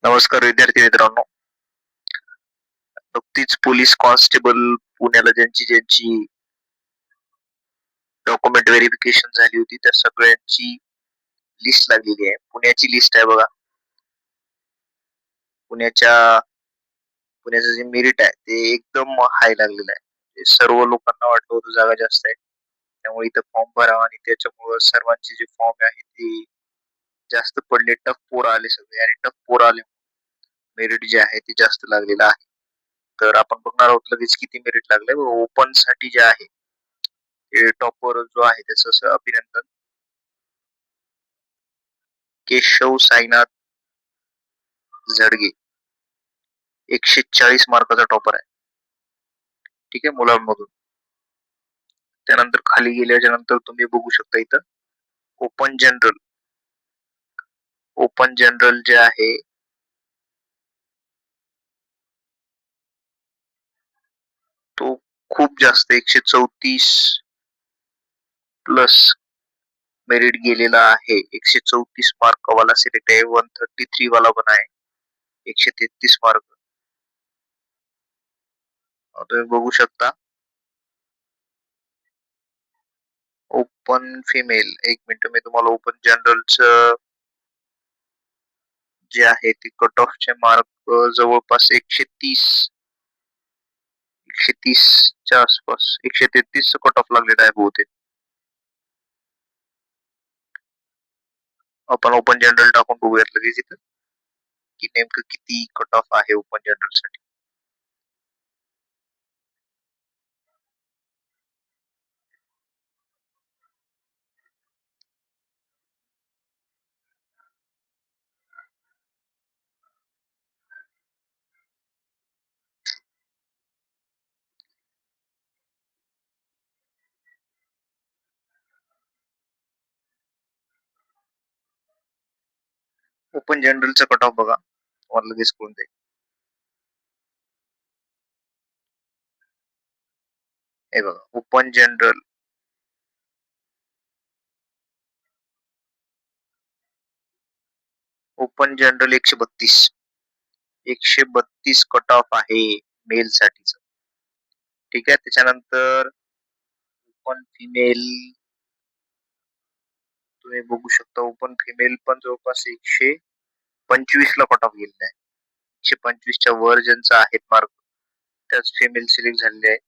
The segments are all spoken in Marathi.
नमस्कार विद्यार्थी मित्रांनो. नुकतीच पोलीस कॉन्स्टेबल पुण्याला ज्यांची ज्यांची डॉक्युमेंट व्हेरिफिकेशन झाली होती त्या सगळ्यांची लिस्ट लागलेली आहे. पुण्याची लिस्ट आहे बघा. पुण्याच्या पुण्याचं जे मेरिट आहे ते एकदम हाय लागलेलं आहे. सर्व लोकांना वाटलं होतं जागा जास्त आहे. त्यामुळे इथं फॉर्म भरावा आणि त्याच्यामुळे सर्वांचे जे फॉर्म आहे ते जास्त पडले. टफ पोर आले सगळे आणि टफ पोर आले मेरिट जे आहे ते जास्त लागलेलं आहे. तर आपण बघणार आहोत लगेच किती मेरिट लागले. ओपन साठी जे आहे टॉपर जो आहे त्याचं अभिनंदन. केशव साईनाथ झडगे 140 मार्काचा टॉपर आहे. ठीक आहे, मुलांमधून. त्यानंतर खाली गेल्याच्या नंतर तुम्ही बघू शकता इथं ओपन जनरल. ओपन जनरल जे आहे तो खूप जास्त 134 प्लस मेरिट गेलेला आहे. 134 मार्क वाला सिलेक्ट आहे. 133 वाला पण आहे. 133 मार्क तुम्ही बघू शकता. ओपन फिमेल, एक मिनिट मी तुम्हाला ओपन जनरलचं जे आहे ते कट ऑफचे मार्क जवळपास 130च्या आसपास 133 कट ऑफ लागलेला आहे बहुतेक. आपण ओपन जनरल टाकून बघूयात लगेच इथं की नेमकं किती कट ऑफ आहे ओपन जनरल साठी. ओपन जनरलचा कट ऑफ बघा, तुम्हाला लगेच कळून जाईल. हे बघा open general open general 132 cut off आहे मेल साठीच. ठीक आहे. त्याच्यानंतर ओपन फिमेल तुम्ही बघू शकता. ओपन फिमेल पण जवळपास 125 ला कट ऑफ गेलेला आहे. 125च्या वर ज्यांचा आहेत मार्क त्याच फिमेल सिलेक्ट झालेले आहेत.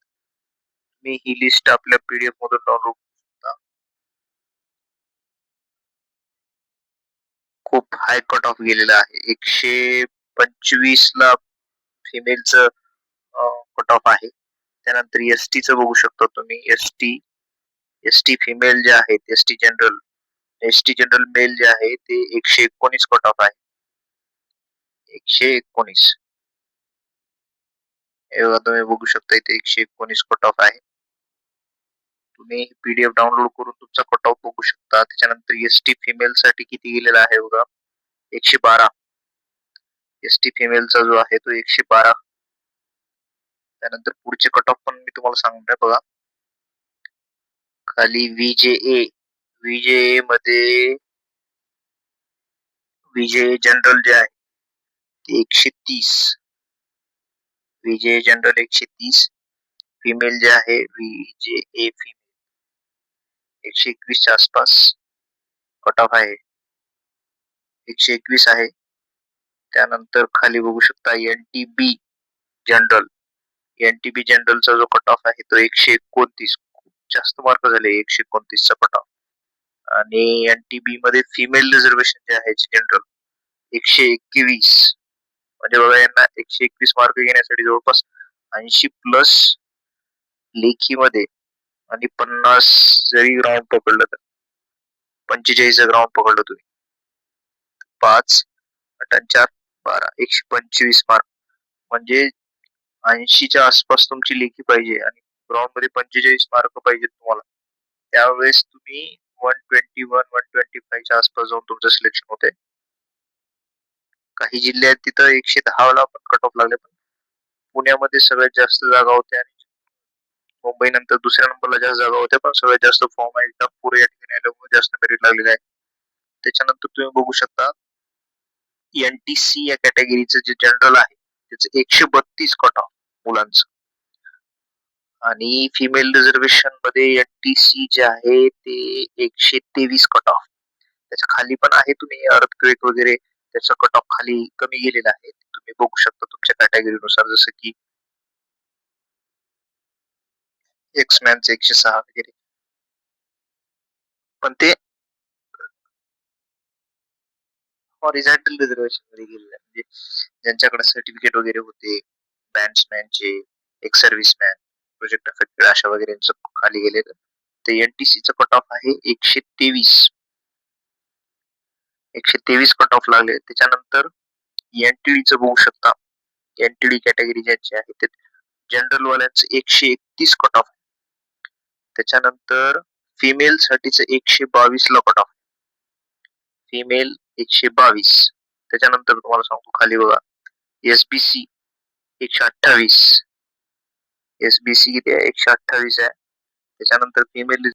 मी ही लिस्ट आपल्या पीडीएफ मधून डाउनलोड करू शकता. खूप हाय कट ऑफ गेलेला आहे. 125 ला फिमेलचं कट ऑफ आहे. त्यानंतर एसटीचं बघू शकता तुम्ही. एसटी फिमेल जे आहेत एसटी जनरल मेल जे आहे ते 119 कट ऑफ आहे. 119 हे बघा तुम्ही बघू शकता इथे 119 कट ऑफ आहे. तुम्ही पीडीएफ डाउनलोड करून तुमचा कट ऑफ बघू शकता. त्याच्यानंतर एसटी फिमेल साठी किती गेलेला आहे बघा, 112. एसटी फिमेलचा जो आहे तो 112. त्यानंतर पुढचे कट ऑफ पण मी तुम्हाला सांगणार बघा. खाली व्हीजेए मध्ये व्हीजेए जनरल जे आहे ते 130. व्हीजेए जनरल 130. फिमेल जे आहे व्हीजेए फिमेल 121 च्या आसपास कट ऑफ आहे. 121 आहे. त्यानंतर खाली बघू शकता एनटीबी जनरलचा जो कट ऑफ आहे तो 129. खूप जास्त मार्क झाले 129 चा कट ऑफ. आणि एनटीबी मध्ये फिमेल रिझर्वेशन जे आहे जनरल 121. म्हणजे बघा यांना 121 मार्क घेण्यासाठी जवळपास 80 प्लस लेखीमध्ये आणि 50 जरी ग्राउंड पकडलं तर 45 ग्राउंड पकडलं तुम्ही 5 8 4 12 125 मार्क म्हणजे 80च्या आसपास तुमची लेखी पाहिजे आणि ग्राउंड मध्ये 45 मार्क पाहिजे तुम्हाला. त्यावेळेस तुम्ही 121-125च्या आसपास जाऊन तुमचं सिलेक्शन होते. काही जिल्हे आहेत तिथं 110 ला पण कट ऑफ लागले. पण पुण्यामध्ये सगळ्यात जास्त जागा होत्या आणि मुंबई नंतर दुसऱ्या नंबरला जास्त जागा होत्या. पण सगळ्यात जास्त फॉर्म आहे नागपूर या ठिकाणी आल्यामुळे जास्त मेरिट लागलेलं आहे. त्याच्यानंतर तुम्ही बघू शकता NTC या कॅटेगरीचं जे जनरल आहे त्याचं 132 कट ऑफ मुलांचं, आणि फिमेल रिझर्वेशन मध्ये NTC जे आहे ते 123 कट ऑफ. त्याच्या खाली पण आहे, तुम्ही अर्थक्वेक वगैरे त्याचा कट ऑफ खाली कमी गेलेला आहे, तुम्ही बघू शकता तुमच्या कॅटेगरीनुसार, जसं की एक्समॅनचं 106 वगैरे. पण ते हॉरिझॉन्टल रिझर्वेशन मध्ये गेलेलं आहे, म्हणजे ज्यांच्याकडे सर्टिफिकेट वगैरे होते, बँड्समॅनचे, एक्स सर्व्हिसमॅन, प्रोजेक्ट अफेक्टेड अशा वगैरेचं खाली गेलेलं. तर NTCचं कट ऑफ आहे 123 कट ऑफ लागले. त्याच्यानंतर NTDचं बघू शकता, NTD कॅटेगरी ज्यांची आहे ते जनरल वाल्यांचं 131 कट ऑफ. त्याच्यानंतर फिमेल साठीच 122 ला कट ऑफ, फिमेल 122. त्याच्यानंतर तुम्हाला सांगतो खाली बघा, SBC 128, SBC किती आहे, 128 आहे. त्याच्यानंतर फिमेल